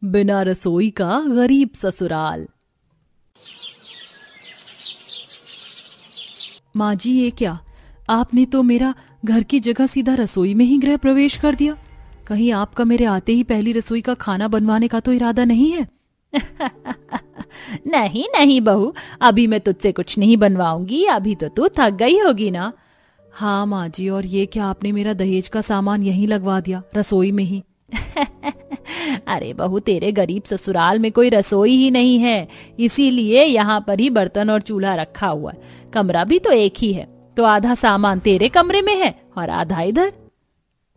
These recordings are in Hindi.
बिना रसोई का गरीब ससुराल। माँ जी, ये क्या, आपने तो मेरा घर की जगह सीधा रसोई में ही गृह प्रवेश कर दिया। कहीं आपका मेरे आते ही पहली रसोई का खाना बनवाने का तो इरादा नहीं है? नहीं नहीं बहू, अभी मैं तुझसे कुछ नहीं बनवाऊंगी, अभी तो तू थक गई होगी ना। हाँ माँ जी, और ये क्या, आपने मेरा दहेज का सामान यहीं लगवा दिया, रसोई में ही। अरे बहू, तेरे गरीब ससुराल में कोई रसोई ही नहीं है, इसीलिए यहाँ पर ही बर्तन और चूल्हा रखा हुआ है। कमरा भी तो एक ही है, तो आधा सामान तेरे कमरे में है और आधा इधर।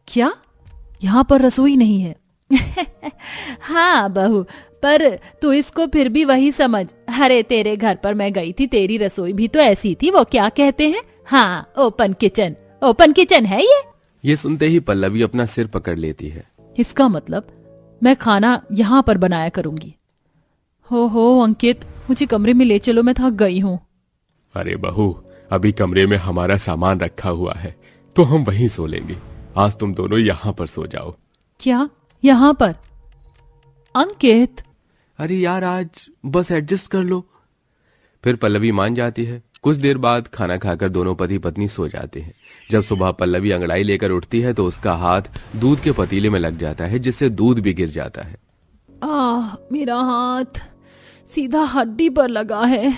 क्या, यहाँ पर रसोई नहीं है? हाँ बहू, पर तू इसको फिर भी वही समझ। अरे तेरे घर पर मैं गई थी, तेरी रसोई भी तो ऐसी थी, वो क्या कहते हैं, हाँ, ओपन किचन। ओपन किचन है ये सुनते ही पल्लवी अपना सिर पकड़ लेती है। इसका मतलब मैं खाना यहाँ पर बनाया करूंगी। हो अंकित, मुझे कमरे में ले चलो, मैं थक गई हूँ। अरे बहू, अभी कमरे में हमारा सामान रखा हुआ है, तो हम वहीं सो लेंगे। आज तुम दोनों यहाँ पर सो जाओ। क्या, यहाँ पर? अंकित, अरे यार, आज बस एडजस्ट कर लो। फिर पल्लवी मान जाती है। कुछ देर बाद खाना खाकर दोनों पति पत्नी सो जाते हैं। जब सुबह पल्लवी अंगड़ाई लेकर उठती है तो उसका हाथ दूध के पतीले में लग जाता है, जिससे दूध भी गिर जाता है। मेरा हाथ सीधा हड्डी पर लगा है।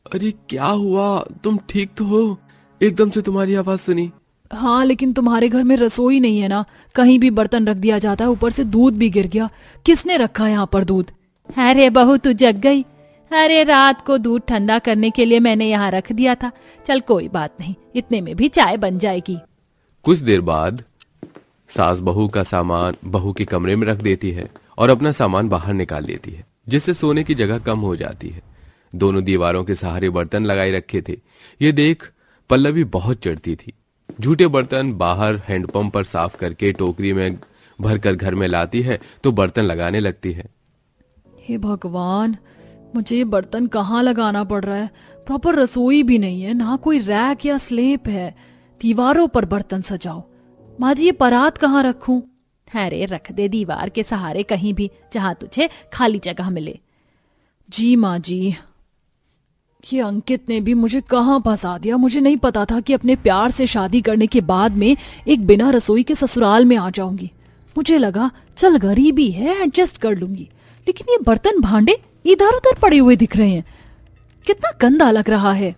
अरे क्या हुआ, तुम ठीक तो हो? एकदम से तुम्हारी आवाज सुनी। हाँ, लेकिन तुम्हारे घर में रसोई नहीं है ना, कहीं भी बर्तन रख दिया जाता है, ऊपर से दूध भी गिर गया। किसने रखा यहाँ पर दूध? अरे बहू, तू जग गई? अरे रात को दूध ठंडा करने के लिए मैंने यहाँ रख दिया था। चल कोई बात नहीं, इतने में भी चाय बन जाएगी। कुछ देर बाद सास बहू का सामान बहू के कमरे में रख देती है और अपना सामान बाहर निकाल लेती है, जिससे सोने की जगह कम हो जाती है। दोनों दीवारों के सहारे बर्तन लगाए रखे थे। ये देख पल्लवी बहुत चिढ़ती थी। झूठे बर्तन बाहर हैंडपंप पर साफ करके टोकरी में भरकर घर में लाती है तो बर्तन लगाने लगती है। हे भगवान, मुझे ये बर्तन कहाँ लगाना पड़ रहा है? प्रॉपर रसोई भी नहीं है, ना कोई रैक या स्लेब है। दीवारों पर बर्तन सजाओ। माँ जी, ये परात कहाँ रखूं? अरे रख दे दीवार के सहारे कहीं भी, जहां तुझे खाली जगह मिले। जी माँ जी। ये अंकित ने भी मुझे कहाँ फंसा दिया। मुझे नहीं पता था कि अपने प्यार से शादी करने के बाद में एक बिना रसोई के ससुराल में आ जाऊंगी। मुझे लगा चल गरीबी है, एडजस्ट कर लूंगी, लेकिन ये बर्तन भांडे इधर उधर पड़े हुए दिख रहे हैं। कितना गंदा लग रहा है।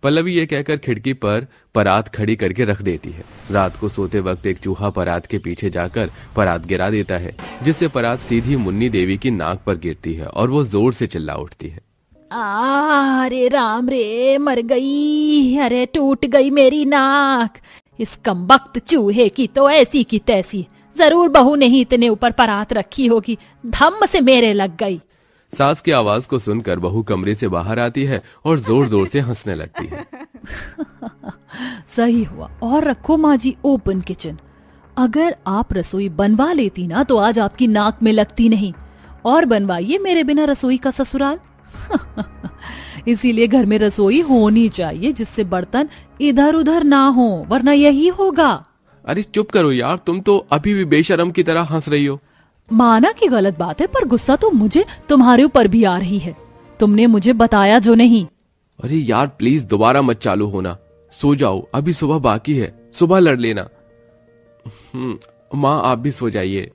पल्लवी ये कहकर खिड़की पर परात खड़ी करके रख देती है। रात को सोते वक्त एक चूहा परात के पीछे जाकर परात गिरा देता है, जिससे परात सीधी मुन्नी देवी की नाक पर गिरती है और वो जोर से चिल्ला उठती है। अरे राम रे, मर गई। अरे टूट गई मेरी नाक। इस कमबख्त चूहे की तो ऐसी की तैसी। जरूर बहू ने ही इतने ऊपर परात रखी होगी, धम्म से मेरे लग गई। सास की आवाज को सुनकर बहू कमरे से बाहर आती है और जोर जोर से हंसने लगती है। सही हुआ। और रखो माँ जी ओपन किचन। अगर आप रसोई बनवा लेती ना तो आज आपकी नाक में लगती नहीं। और बनवाइए मेरे बिना रसोई का ससुराल। इसीलिए घर में रसोई होनी चाहिए, जिससे बर्तन इधर उधर ना हो, वरना यही होगा। अरे चुप करो यार, तुम तो अभी भी बेशरम की तरह हंस रही हो। माना कि गलत बात है, पर गुस्सा तो मुझे तुम्हारे ऊपर भी आ रही है। तुमने मुझे बताया जो नहीं। अरे यार प्लीज दोबारा मत चालू होना, सो जाओ, अभी सुबह बाकी है, सुबह लड़ लेना। माँ आप भी सो जाइए।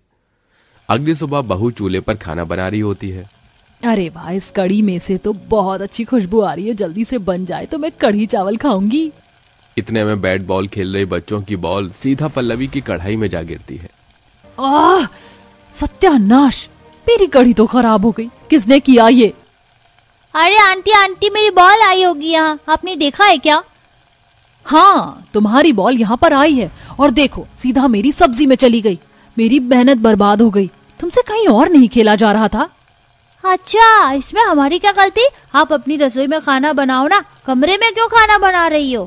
अगली सुबह बहू चूल्हे पर खाना बना रही होती है। अरे वाह, इस कढ़ी में से तो बहुत अच्छी खुशबू आ रही है। जल्दी से बन जाए तो मैं कढ़ी चावल खाऊंगी। इतने में बैट बॉल खेल रहे बच्चों की बॉल सीधा पल्लवी की कढ़ाई में जा गिरती है। सत्यानाश, मेरी कढ़ी तो खराब हो गई। किसने किया ये? अरे आंटी आंटी, मेरी बॉल आई होगी यहाँ, आपने देखा है क्या? हाँ, तुम्हारी बॉल यहाँ पर आई है और देखो सीधा मेरी सब्जी में चली गई। मेरी मेहनत बर्बाद हो गई। तुमसे कहीं और नहीं खेला जा रहा था? अच्छा, इसमें हमारी क्या गलती? आप अपनी रसोई में खाना बनाओ ना, कमरे में क्यों खाना बना रही हो?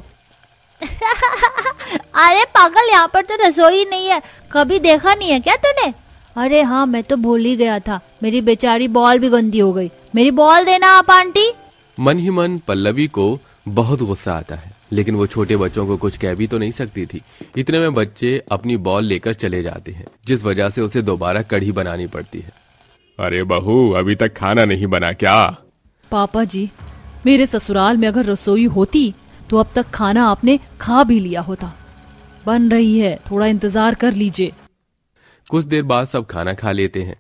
अरे पागल, यहाँ पर तो रसोई नहीं है, कभी देखा नहीं है क्या तूने? अरे हाँ, मैं तो भूल ही गया था, मेरी बेचारी बॉल भी गंदी हो गई। मेरी बॉल देना आप आंटी। मन ही मन पल्लवी को बहुत गुस्सा आता है, लेकिन वो छोटे बच्चों को कुछ कह भी तो नहीं सकती थी। इतने में बच्चे अपनी बॉल लेकर चले जाते हैं, जिस वजह से उसे दोबारा कढ़ी बनानी पड़ती है। अरे बहू, अभी तक खाना नहीं बना क्या? पापा जी, मेरे ससुराल में अगर रसोई होती तो अब तक खाना आपने खा भी लिया होता। बन रही है, थोड़ा इंतजार कर लीजिए। कुछ देर बाद सब खाना खा लेते हैं।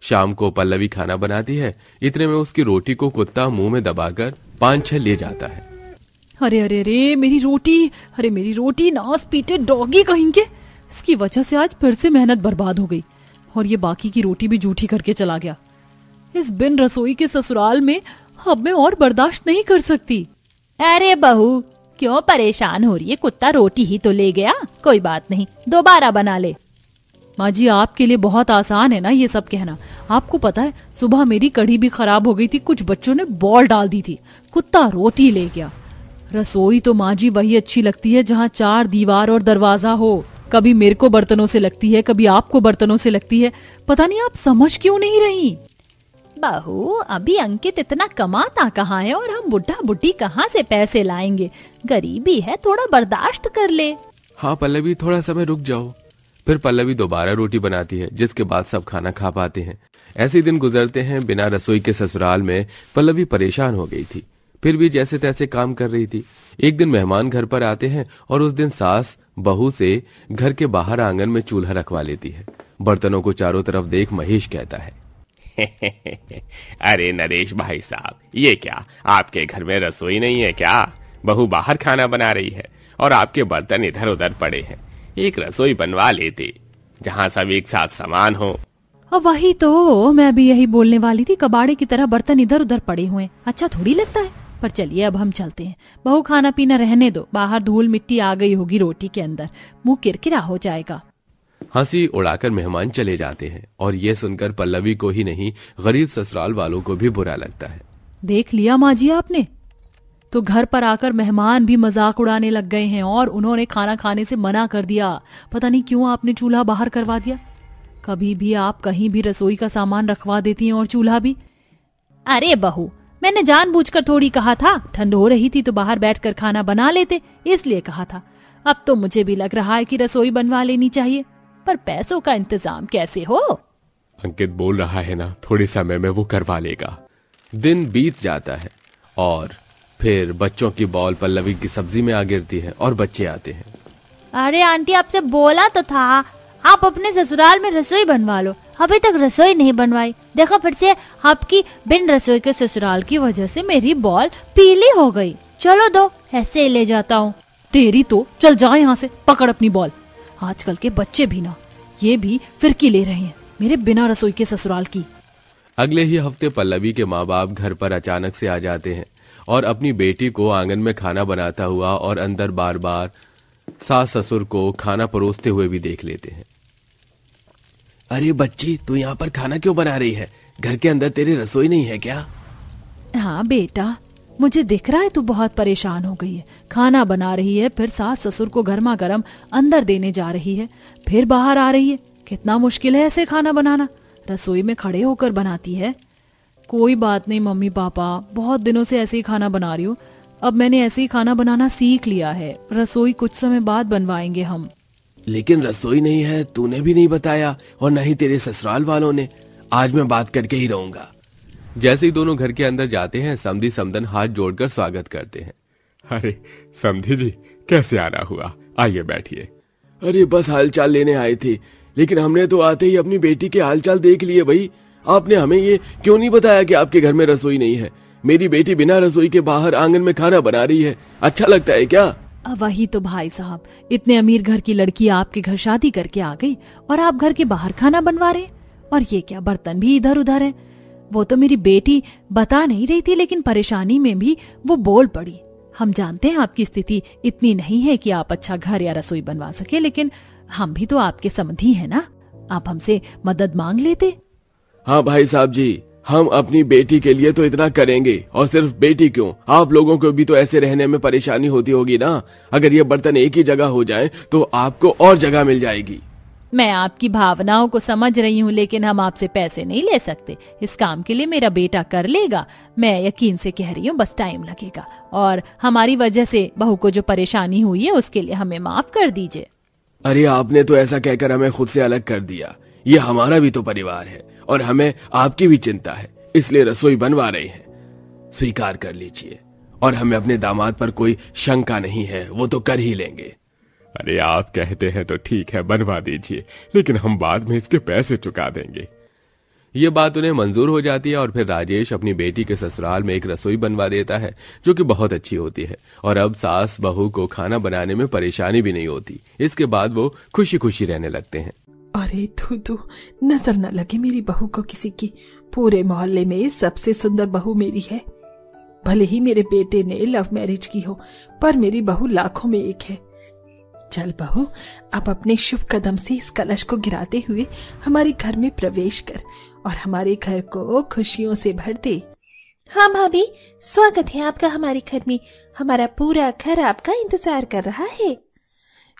शाम को पल्लवी खाना बनाती है। इतने में उसकी रोटी को कुत्ता मुंह में दबाकर 5-6 ले जाता है। अरे अरे अरे, मेरी रोटी, अरे मेरी रोटी, नास पीटे डॉगी कहेंगे। इसकी वजह से आज फिर से मेहनत बर्बाद हो गई और ये बाकी की रोटी भी जूठी करके चला गया। इस बिन रसोई के ससुराल में अब मैं और बर्दाश्त नहीं कर सकती। अरे बहू, क्यों परेशान हो रही है? कुत्ता रोटी ही तो ले गया, कोई बात नहीं, दोबारा बना ले। माँ जी, आपके लिए बहुत आसान है ना ये सब कहना। आपको पता है, सुबह मेरी कढ़ी भी खराब हो गई थी, कुछ बच्चों ने बॉल डाल दी थी, कुत्ता रोटी ले गया। रसोई तो माँ जी वही अच्छी लगती है जहाँ 4 दीवार और दरवाजा हो। कभी मेरे को बर्तनों से लगती है, कभी आपको बर्तनों से लगती है। पता नहीं आप समझ क्यों नहीं रही। बहू, अभी अंकित इतना कमाता कहाँ है और हम बुढ़ा बुढ़ी कहाँ से पैसे लाएंगे? गरीबी है, थोड़ा बर्दाश्त कर ले। हाँ पल्लवी, थोड़ा समय रुक जाओ। फिर पल्लवी दोबारा रोटी बनाती है, जिसके बाद सब खाना खा पाते हैं। ऐसे दिन गुजरते हैं। बिना रसोई के ससुराल में पल्लवी परेशान हो गई थी, फिर भी जैसे तैसे काम कर रही थी। एक दिन मेहमान घर पर आते हैं और उस दिन सास बहू से घर के बाहर आंगन में चूल्हा रखवा लेती है। बर्तनों को चारों तरफ देख महेश कहता है, अरे नरेश भाई साहब, ये क्या आपके घर में रसोई नहीं है क्या? बहू बाहर खाना बना रही है और आपके बर्तन इधर उधर पड़े हैं। एक रसोई बनवा लेते जहाँ सब एक साथ समान हो। अब वही तो मैं भी यही बोलने वाली थी, कबाड़े की तरह बर्तन इधर उधर पड़े हुए अच्छा थोड़ी लगता है। पर चलिए अब हम चलते हैं। बहू, खाना पीना रहने दो, बाहर धूल मिट्टी आ गई होगी रोटी के अंदर, मुंह किरकिरा हो जाएगा। हंसी उड़ाकर मेहमान चले जाते हैं और ये सुनकर पल्लवी को ही नहीं, गरीब ससुराल वालों को भी बुरा लगता है। देख लिया माँ जी आपने, तो घर पर आकर मेहमान भी मजाक उड़ाने लग गए हैं और उन्होंने खाना खाने से मना कर दिया। पता नहीं क्यों आपने चूल्हा बाहर करवा दिया। कभी भी आप कहीं भी रसोई का सामान रखवा देती हैं और चूल्हा भी। अरे बहू, मैंने जानबूझकर थोड़ी कहा था, ठंड हो रही थी तो बाहर बैठकर खाना बना लेते, इसलिए कहा था। अब तो मुझे भी लग रहा है कि रसोई बनवा लेनी चाहिए, पर पैसों का इंतजाम कैसे हो? अंकित बोल रहा है ना, थोड़े समय में वो करवा लेगा। दिन बीत जाता है और फिर बच्चों की बॉल पल्लवी की सब्जी में आ गिरती है और बच्चे आते हैं। अरे आंटी, आपसे बोला तो था आप अपने ससुराल में रसोई बनवा लो, अभी तक रसोई नहीं बनवाई। देखो, फिर से आपकी बिन रसोई के ससुराल की वजह से मेरी बॉल पीली हो गई। चलो दो, ऐसे ही ले जाता हूँ। तेरी तो, चल जा यहाँ से, पकड़ अपनी बॉल। आजकल के बच्चे भी ना, ये भी फिरकी ले रहे हैं मेरे बिना रसोई के ससुराल की। अगले ही हफ्ते पल्लवी के माँ बाप घर पर अचानक से आ जाते हैं और अपनी बेटी को आंगन में खाना बनाता हुआ और अंदर बार बार सास ससुर को खाना परोसते हुए भी देख लेते हैं। अरे बच्ची, तू यहाँ पर खाना क्यों बना रही है? घर के अंदर तेरी रसोई नहीं है क्या? हाँ बेटा, मुझे दिख रहा है तू बहुत परेशान हो गई है। खाना बना रही है, फिर सास ससुर को गर्मा गर्म अंदर देने जा रही है, फिर बाहर आ रही है। कितना मुश्किल है ऐसे खाना बनाना। रसोई में खड़े होकर बनाती है। कोई बात नहीं मम्मी पापा, बहुत दिनों से ऐसे ही खाना बना रही हूँ। अब मैंने ऐसे ही खाना बनाना सीख लिया है। रसोई कुछ समय बाद बनवाएंगे हम। लेकिन रसोई नहीं है, तूने भी नहीं बताया और न ही तेरे ससुराल वालों ने। आज मैं बात करके ही रहूंगा। जैसे ही दोनों घर के अंदर जाते हैं, समधी समदन हाथ जोड़कर स्वागत करते हैं। अरे समधी जी, कैसे आना हुआ? आइए बैठिए। अरे बस हालचाल लेने आए थे, लेकिन हमने तो आते ही अपनी बेटी के हालचाल देख लिए। भाई, आपने हमें ये क्यों नहीं बताया कि आपके घर में रसोई नहीं है? मेरी बेटी बिना रसोई के बाहर आंगन में खाना बना रही है, अच्छा लगता है क्या? वही तो भाई साहब, इतने अमीर घर की लड़की आपके घर शादी करके आ गई और आप घर के बाहर खाना बनवा रहे। और ये क्या, बर्तन भी इधर उधर है। वो तो मेरी बेटी बता नहीं रही थी, लेकिन परेशानी में भी वो बोल पड़ी। हम जानते हैं आपकी स्थिति इतनी नहीं है कि आप अच्छा घर या रसोई बनवा सके, लेकिन हम भी तो आपके समधी हैं ना, आप हमसे मदद मांग लेते। हाँ भाई साहब जी, हम अपनी बेटी के लिए तो इतना करेंगे, और सिर्फ बेटी क्यों, आप लोगों को भी तो ऐसे रहने में परेशानी होती होगी ना। अगर ये बर्तन एक ही जगह हो जाए तो आपको और जगह मिल जाएगी। मैं आपकी भावनाओं को समझ रही हूँ, लेकिन हम आपसे पैसे नहीं ले सकते। इस काम के लिए मेरा बेटा कर लेगा, मैं यकीन से कह रही हूँ, बस टाइम लगेगा। और हमारी वजह से बहू को जो परेशानी हुई है उसके लिए हमें माफ कर दीजिए। अरे आपने तो ऐसा कहकर हमें खुद से अलग कर दिया। ये हमारा भी तो परिवार है और हमें आपकी भी चिंता है, इसलिए रसोई बनवा रहे हैं। स्वीकार कर लीजिए, और हमें अपने दामाद पर कोई शंका नहीं है, वो तो कर ही लेंगे। अरे आप कहते हैं तो ठीक है, बनवा दीजिए, लेकिन हम बाद में इसके पैसे चुका देंगे। ये बात उन्हें मंजूर हो जाती है और फिर राजेश अपनी बेटी के ससुराल में एक रसोई बनवा देता है जो कि बहुत अच्छी होती है, और अब सास बहू को खाना बनाने में परेशानी भी नहीं होती। इसके बाद वो खुशी खुशी रहने लगते हैं। अरे तू नजर न लगे मेरी बहू को किसी की, पूरे मोहल्ले में सबसे सुंदर बहू मेरी है। भले ही मेरे बेटे ने लव मैरिज की हो, पर मेरी बहू लाखों में एक है। चल बहू, अब अपने शुभ कदम से इस कलश को गिराते हुए हमारे घर में प्रवेश कर और हमारे घर को खुशियों से भर दे। हाँ भाभी, स्वागत है आपका हमारे घर में। हमारा पूरा घर आपका इंतजार कर रहा है।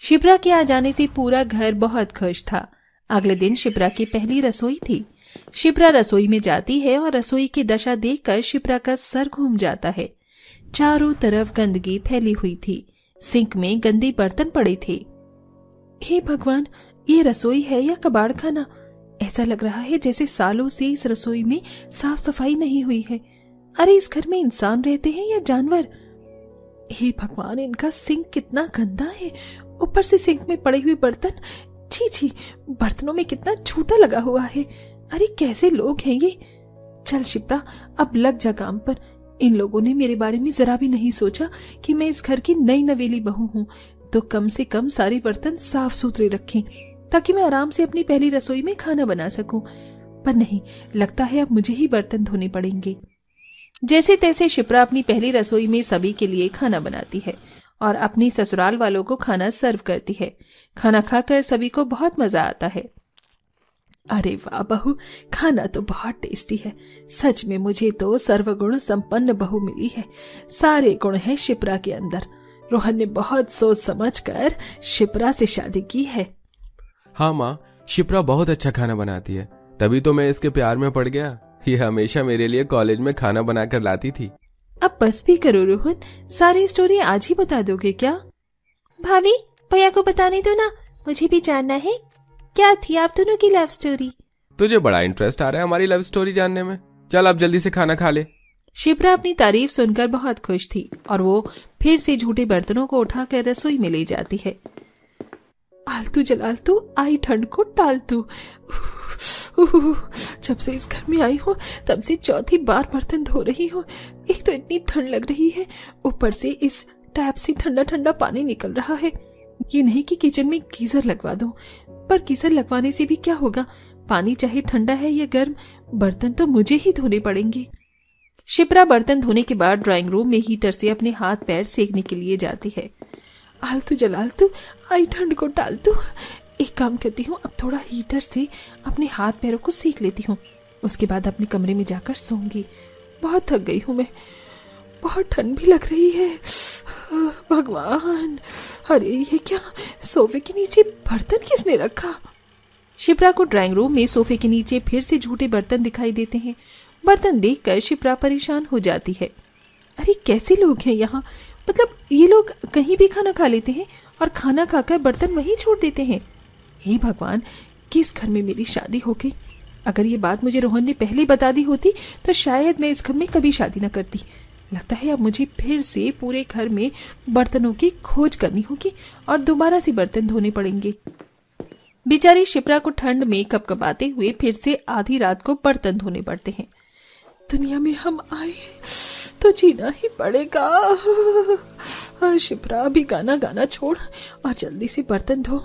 शिप्रा के आ जाने से पूरा घर बहुत खुश था। अगले दिन शिप्रा की पहली रसोई थी। शिप्रा रसोई में जाती है और रसोई की दशा देखकर शिप्रा का सर घूम जाता है। चारों तरफ गंदगी फैली हुई थी, सिंक में गंदे बर्तन पड़े थे। हे भगवान, ये रसोई है या कबाड़ खाना? ऐसा लग रहा है जैसे सालों से इस रसोई में साफ सफाई नहीं हुई है। अरे इस घर में इंसान रहते हैं या जानवर? हे भगवान, इनका सिंक कितना गंदा है, ऊपर से सिंक में पड़े हुए बर्तन, छी छी, बर्तनों में कितना झूठा लगा हुआ है। अरे कैसे लोग हैं ये? चल शिप्रा, अब लग जा काम पर। इन लोगों ने मेरे बारे में जरा भी नहीं सोचा कि मैं इस घर की नई नवेली बहू हूँ, तो कम से कम सारे बर्तन साफ सुथरे रखें ताकि मैं आराम से अपनी पहली रसोई में खाना बना सकूं। पर नहीं, लगता है अब मुझे ही बर्तन धोने पड़ेंगे। जैसे तैसे शिप्रा अपनी पहली रसोई में सभी के लिए खाना बनाती है और अपनी ससुराल वालों को खाना सर्व करती है। खाना खाकर सभी को बहुत मजा आता है। अरे वाह बहू, खाना तो बहुत टेस्टी है। सच में मुझे तो सर्वगुण संपन्न बहू मिली है। सारे गुण हैं शिप्रा के अंदर। रोहन ने बहुत सोच समझकर शिप्रा से शादी की है। हाँ माँ, शिप्रा बहुत अच्छा खाना बनाती है, तभी तो मैं इसके प्यार में पड़ गया। ये हमेशा मेरे लिए कॉलेज में खाना बनाकर लाती थी। अब बस भी करो रोहन, सारी स्टोरी आज ही बता दोगे क्या? भाभी, भैया को बताने दो ना, मुझे भी जानना है क्या थी आप दोनों की लव स्टोरी। तुझे बड़ा इंटरेस्ट आ रहा है हमारी लव स्टोरी जानने में? चल अब जल्दी से खाना खा ले। शिप्रा अपनी तारीफ सुनकर बहुत खुश थी और वो फिर से झूठे बर्तनों को उठाकर रसोई में ले जाती है। आलतू जलालतू, आई ठंड को टालतू। जब से इस घर में आई हूँ तब से चौथी बार बर्तन धो रही हूँ। एक तो इतनी ठंड लग रही है, ऊपर से इस टैप से ठंडा ठंडा पानी निकल रहा है। ये नहीं कि किचन में गीजर लगवा दूं, पर गीजर लगवाने से भी क्या होगा? पानी चाहे ठंडा है या गर्म, बर्तन तो मुझे ही धोने पड़ेंगे। शिप्रा बर्तन धोने के बाद ड्राइंग रूम में हीटर से अपने हाथ पैर सेकने के लिए जाती है। आलतू जलालतू, आई ठंड को टालतू। एक काम करती हूँ, अब थोड़ा हीटर से अपने हाथ पैरों को सेक लेती हूँ, उसके बाद अपने कमरे में जाकर सोऊंगी। बहुत थक गई हूँ मैं, बहुत ठंड भी लग रही है। भगवान, अरे ये क्या, सोफे के नीचे बर्तन किसने रखा? शिप्रा को ड्राइंग रूम में सोफे के नीचे फिर से झूठे बर्तन दिखाई देते हैं। बर्तन देखकर शिप्रा परेशान हो जाती है। अरे कैसे लोग हैं यहाँ? मतलब ये लोग कहीं भी खाना खा लेते हैं और खाना खाकर बर्तन वहीं छोड़ देते हैं। हे भगवान, किस घर में मेरी शादी हो गई? अगर ये बात मुझे रोहन ने पहले बता दी होती तो शायद मैं इस घर में कभी शादी न करती। लगता है अब मुझे फिर से पूरे घर में बर्तनों की खोज करनी होगी और दोबारा से बर्तन धोने पड़ेंगे। बेचारी शिप्रा को ठंड में कपकपाते हुए फिर से आधी रात को बर्तन धोने पड़ते हैं। दुनिया में हम आए तो जीना ही पड़ेगा। शिप्रा, अभी गाना गाना छोड़ और जल्दी से बर्तन धो,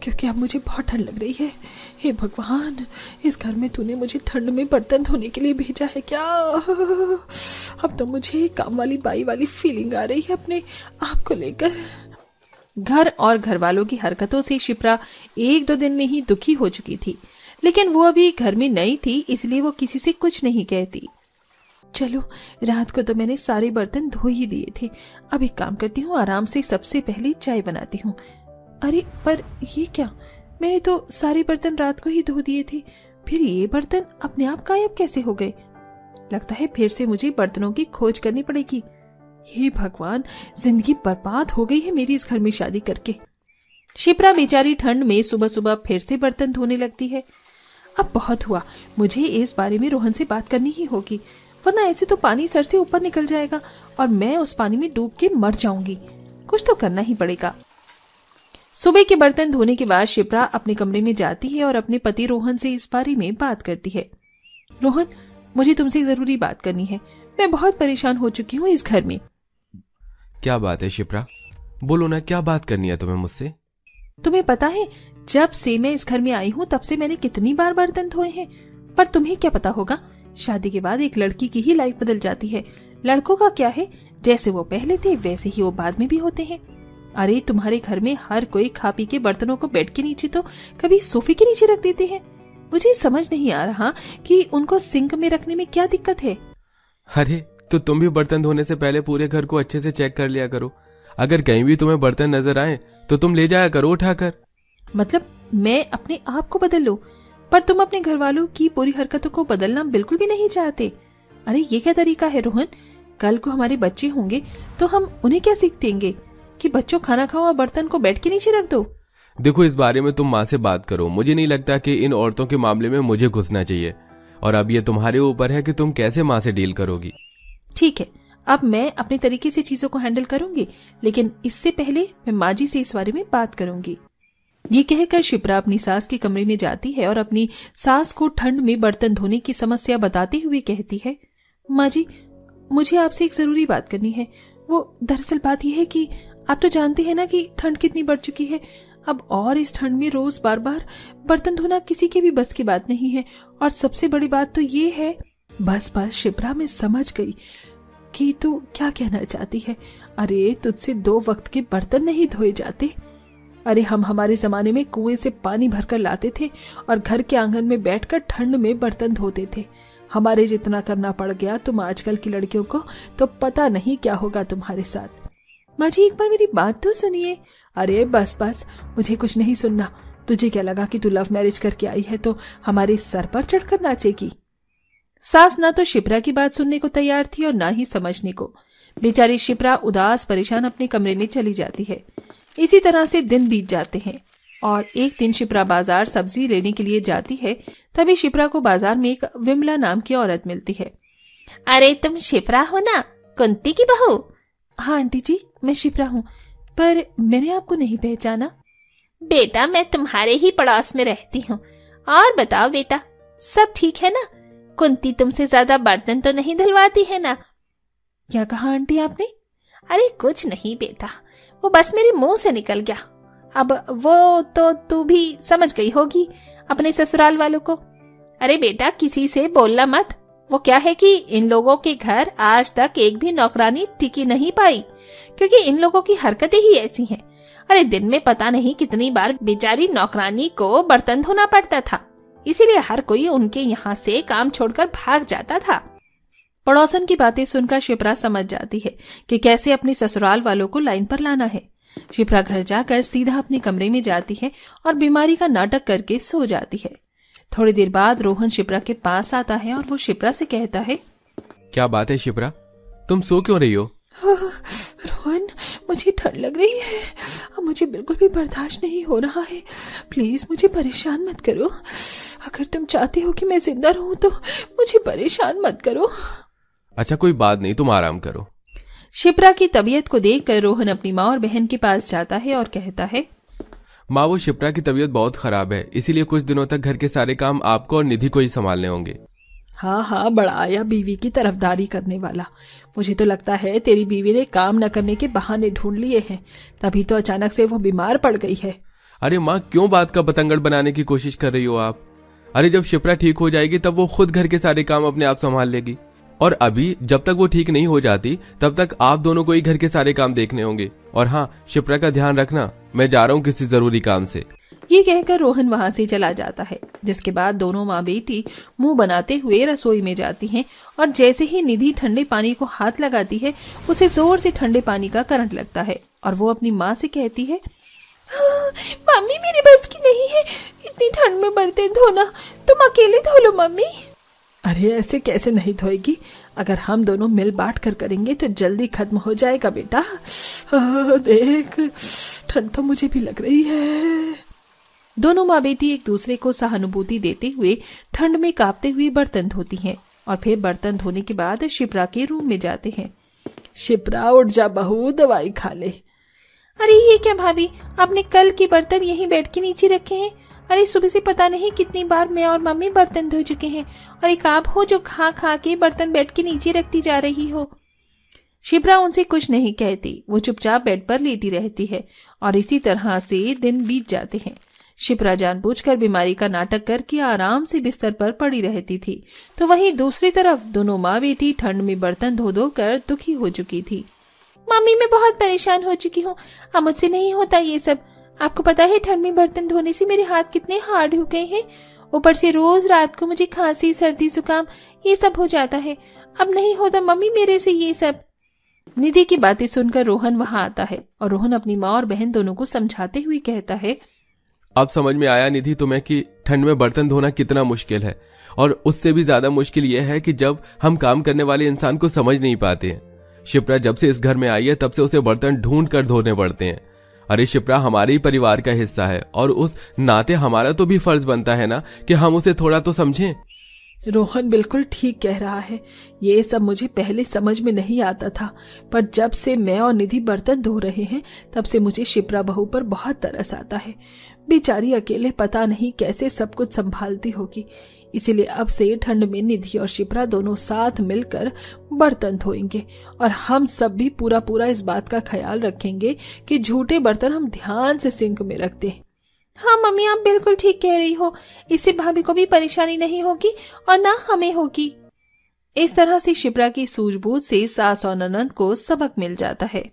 क्योंकि अब मुझे बहुत ठंड लग रही है। हे भगवान, इस घर में तूने मुझे ठंड में बर्तन धोने के लिए भेजा है क्या? अब तो मुझे काम वाली बाई वाली फीलिंग आ रही है अपने आप को लेकर। घर और घर वालों की हरकतों से शिप्रा 1-2 दिन में ही दुखी हो चुकी थी, लेकिन वो अभी घर में नई थी, इसलिए वो किसी से कुछ नहीं कहती। चलो, रात को तो मैंने सारे बर्तन धो ही दिए थे। अब एक काम करती हूँ, आराम से सबसे पहले चाय बनाती हूँ। अरे पर ये क्या, मैंने तो सारे बर्तन रात को ही धो दिए थे, फिर ये बर्तन अपने आप गायब कैसे हो गए? लगता है फिर से मुझे बर्तनों की खोज करनी पड़ेगी। हे भगवान, जिंदगी बर्बाद हो गई है मेरी इस घर में शादी करके। शिप्रा बेचारी ठंड में सुबह सुबह फिर से बर्तन धोने लगती है। अब बहुत हुआ, मुझे इस बारे में रोहन से बात करनी ही होगी, वरना ऐसे तो पानी सर से ऊपर निकल जाएगा और मैं उस पानी में डूब के मर जाऊंगी। कुछ तो करना ही पड़ेगा। सुबह के बर्तन धोने के बाद शिप्रा अपने कमरे में जाती है और अपने पति रोहन से इस बारे में बात करती है। रोहन, मुझे तुमसे जरूरी बात करनी है। मैं बहुत परेशान हो चुकी हूँ इस घर में। क्या बात है शिप्रा, बोलो ना, क्या बात करनी है तुम्हें मुझसे? तुम्हें पता है, जब से मैं इस घर में आई हूँ तब से मैंने कितनी बार बर्तन धोए हैं, पर तुम्हें क्या पता होगा, शादी के बाद एक लड़की की ही लाइफ बदल जाती है। लड़कों का क्या है, जैसे वो पहले थे वैसे ही वो बाद में भी होते हैं। अरे तुम्हारे घर में हर कोई खा पी के बर्तनों को बेड के नीचे तो कभी सोफे के नीचे रख देते हैं। मुझे समझ नहीं आ रहा कि उनको सिंक में रखने में क्या दिक्कत है। अरे तो तुम भी बर्तन धोने से पहले पूरे घर को अच्छे से चेक कर लिया करो। अगर कहीं भी तुम्हें बर्तन नजर आए तो तुम ले जाया करो उठाकर। मतलब मैं अपने आप को बदल लूं, पर तुम अपने घर वालों की बुरी हरकतों को बदलना बिल्कुल भी नहीं चाहते। अरे ये क्या तरीका है रोहन? कल को हमारे बच्चे होंगे तो हम उन्हें क्या सीख देंगे कि बच्चों खाना खाओ और बर्तन को बेड के नीचे रख दो। देखो, इस बारे में तुम माँ से बात करो। मुझे नहीं लगता कि इन औरतों के मामले में मुझे घुसना चाहिए, और अब ये तुम्हारे ऊपर है कि तुम कैसे माँ से डील करोगी। ठीक है, अब मैं अपने तरीके से चीजों को हैंडल करूंगी, लेकिन इससे पहले मैं माँ जी से इस बारे में बात करूंगी। ये कहकर शिप्रा अपनी सास के कमरे में जाती है और अपनी सास को ठंड में बर्तन धोने की समस्या बताते हुए कहती है, माँ जी, मुझे आपसे एक जरूरी बात करनी है। वो दरअसल बात यह है कि आप तो जानते हैं ना कि ठंड कितनी बढ़ चुकी है। अब और इस ठंड में रोज बार बार बर्तन धोना किसी के भी बस की बात नहीं है। और सबसे बड़ी बात तो ये है, बस शिप्रा, मैं समझ गई कि तू क्या कहना चाहती है। अरे तुझसे 2 वक्त के बर्तन नहीं धोए जाते। अरे हम हमारे जमाने में कुएं से पानी भरकर लाते थे और घर के आंगन में बैठकर ठंड में बर्तन धोते थे। हमारे जितना करना पड़ गया तुम आजकल की लड़कियों को तो पता नहीं क्या होगा तुम्हारे साथ। माँ जी, एक बार मेरी बात तो सुनिए। अरे बस, मुझे कुछ नहीं सुनना। तुझे क्या लगा कि तू लव मैरिज करके आई है तो हमारे सर पर चढ़कर नाचेगी? सास ना तो शिप्रा की बात सुनने को तैयार थी और ना ही समझने को। बेचारी शिप्रा उदास परेशान अपने कमरे में चली जाती है। इसी तरह से दिन बीत जाते हैं और एक दिन शिप्रा बाजार सब्जी लेने के लिए जाती है। तभी शिप्रा को बाजार में एक विमला नाम की औरत मिलती है। अरे तुम शिप्रा हो ना, कुंती की बहू? हाँ आंटी जी, मैं शिप्रा हूँ, पर मैंने आपको नहीं पहचाना। बेटा, मैं तुम्हारे ही पड़ोस में रहती हूँ। और बताओ बेटा, सब ठीक है ना? कुंती तुमसे ज्यादा बर्तन तो नहीं धुलवाती है ना? क्या कहा आंटी आपने? अरे कुछ नहीं बेटा, वो बस मेरे मुंह से निकल गया। अब वो तो तू भी समझ गई होगी अपने ससुराल वालों को। अरे बेटा, किसी से बोलना मत। वो क्या है कि इन लोगों के घर आज तक एक भी नौकरानी टिकी नहीं पाई, क्योंकि इन लोगों की हरकतें ही ऐसी हैं। अरे दिन में पता नहीं कितनी बार बेचारी नौकरानी को बर्तन धोना पड़ता था, इसीलिए हर कोई उनके यहाँ से काम छोड़कर भाग जाता था। पड़ोसन की बातें सुनकर शिप्रा समझ जाती है कि कैसे अपने ससुराल वालों को लाइन पर लाना है। शिप्रा घर जाकर सीधा अपने कमरे में जाती है और बीमारी का नाटक करके सो जाती है। थोड़ी देर बाद रोहन शिप्रा के पास आता है और वो शिप्रा से कहता है, क्या बात है शिप्रा, तुम सो क्यों रही हो? रोहन, मुझे ठंड लग रही है, अब मुझे बिल्कुल भी बर्दाश्त नहीं हो रहा है। प्लीज मुझे परेशान मत करो। अगर तुम चाहते हो कि मैं जिंदा रहूं तो मुझे परेशान मत करो। अच्छा कोई बात नहीं, तुम आराम करो। शिप्रा की तबीयत को देखकर रोहन अपनी माँ और बहन के पास जाता है और कहता है, माँ, वो शिप्रा की तबीयत बहुत खराब है, इसीलिए कुछ दिनों तक घर के सारे काम आपको और निधि को ही संभालने होंगे। हाँ, बड़ा आया बीवी की तरफदारी करने वाला। मुझे तो लगता है तेरी बीवी ने काम न करने के बहाने ढूंढ लिए हैं, तभी तो अचानक से वो बीमार पड़ गई है। अरे माँ, क्यों बात का बतंगड़ बनाने की कोशिश कर रही हो आप? अरे जब शिप्रा ठीक हो जाएगी तब वो खुद घर के सारे काम अपने आप संभाल लेगी, और अभी जब तक वो ठीक नहीं हो जाती तब तक आप दोनों को ही घर के सारे काम देखने होंगे। और हाँ, शिप्रा का ध्यान रखना, मैं जा रहा हूँ किसी जरूरी काम से। ये कहकर रोहन वहां से चला जाता है, जिसके बाद दोनों माँ बेटी मुंह बनाते हुए रसोई में जाती हैं और जैसे ही निधि ठंडे पानी को हाथ लगाती है उसे जोर से ठंडे पानी का करंट लगता है और वो अपनी माँ से कहती है, मम्मी मेरे बस की नहीं है इतनी ठंड में बर्तन धोना, तुम अकेले धो लो मम्मी। अरे ऐसे कैसे नहीं धोएगी, अगर हम दोनों मिल बांट कर करेंगे तो जल्दी खत्म हो जाएगा बेटा। देख, ठंड तो मुझे भी लग रही है। दोनों माँ बेटी एक दूसरे को सहानुभूति देते हुए ठंड में कांपते हुए बर्तन धोती हैं और फिर बर्तन धोने के बाद शिप्रा के रूम में जाते हैं। शिप्रा उठ जा बहू, दवाई खा ले। अरे ये क्या भाभी, आपने कल के बर्तन यहीं बेड के नीचे रखे हैं? अरे सुबह से पता नहीं कितनी बार मैं और मम्मी बर्तन धो चुके हैं और एक आप हो जो खा खा के बर्तन बेड के नीचे रखती जा रही हो। शिप्रा उनसे कुछ नहीं कहती, वो चुपचाप बेड पर लेटी रहती है और इसी तरह से दिन बीत जाते हैं। शिप्रा जानबूझकर बीमारी का नाटक करके आराम से बिस्तर पर पड़ी रहती थी, तो वहीं दूसरी तरफ दोनों माँ बेटी ठंड में बर्तन धो धो कर दुखी हो चुकी थी। मम्मी मैं बहुत परेशान हो चुकी हूँ, अब मुझसे नहीं होता ये सब। आपको पता है ठंड में बर्तन धोने से मेरे हाथ कितने हार्ड हो गए हैं। ऊपर से रोज रात को मुझे खांसी, सर्दी, जुकाम ये सब हो जाता है। अब नहीं होता मम्मी मेरे से ये सब। निधि की बातें सुनकर रोहन वहां आता है और रोहन अपनी माँ और बहन दोनों को समझाते हुए कहता है, अब समझ में आया निधि तुम्हें कि ठंड में बर्तन धोना कितना मुश्किल है, और उससे भी ज्यादा मुश्किल यह है कि जब हम काम करने वाले इंसान को समझ नहीं पाते हैं। शिप्रा जब से इस घर में आई है तब से उसे बर्तन ढूंढ कर धोने पड़ते हैं। अरे शिप्रा हमारे ही परिवार का हिस्सा है और उस नाते हमारा तो भी फर्ज बनता है ना कि हम उसे थोड़ा तो समझें। रोहन बिल्कुल ठीक कह रहा है, ये सब मुझे पहले समझ में नहीं आता था, पर जब से मैं और निधि बर्तन धो रहे हैं तब से मुझे शिप्रा बहू पर बहुत तरस आता है। बेचारी अकेले पता नहीं कैसे सब कुछ संभालती होगी। इसीलिए अब से ठंड में निधि और शिप्रा दोनों साथ मिलकर बर्तन धोएंगे और हम सब भी पूरा पूरा इस बात का ख्याल रखेंगे कि झूठे बर्तन हम ध्यान से सिंक में रख दें। हाँ मम्मी आप बिल्कुल ठीक कह रही हो, इससे भाभी को भी परेशानी नहीं होगी और ना हमें होगी। इस तरह से शिप्रा की सूझबूझ से सास और ननंद को सबक मिल जाता है।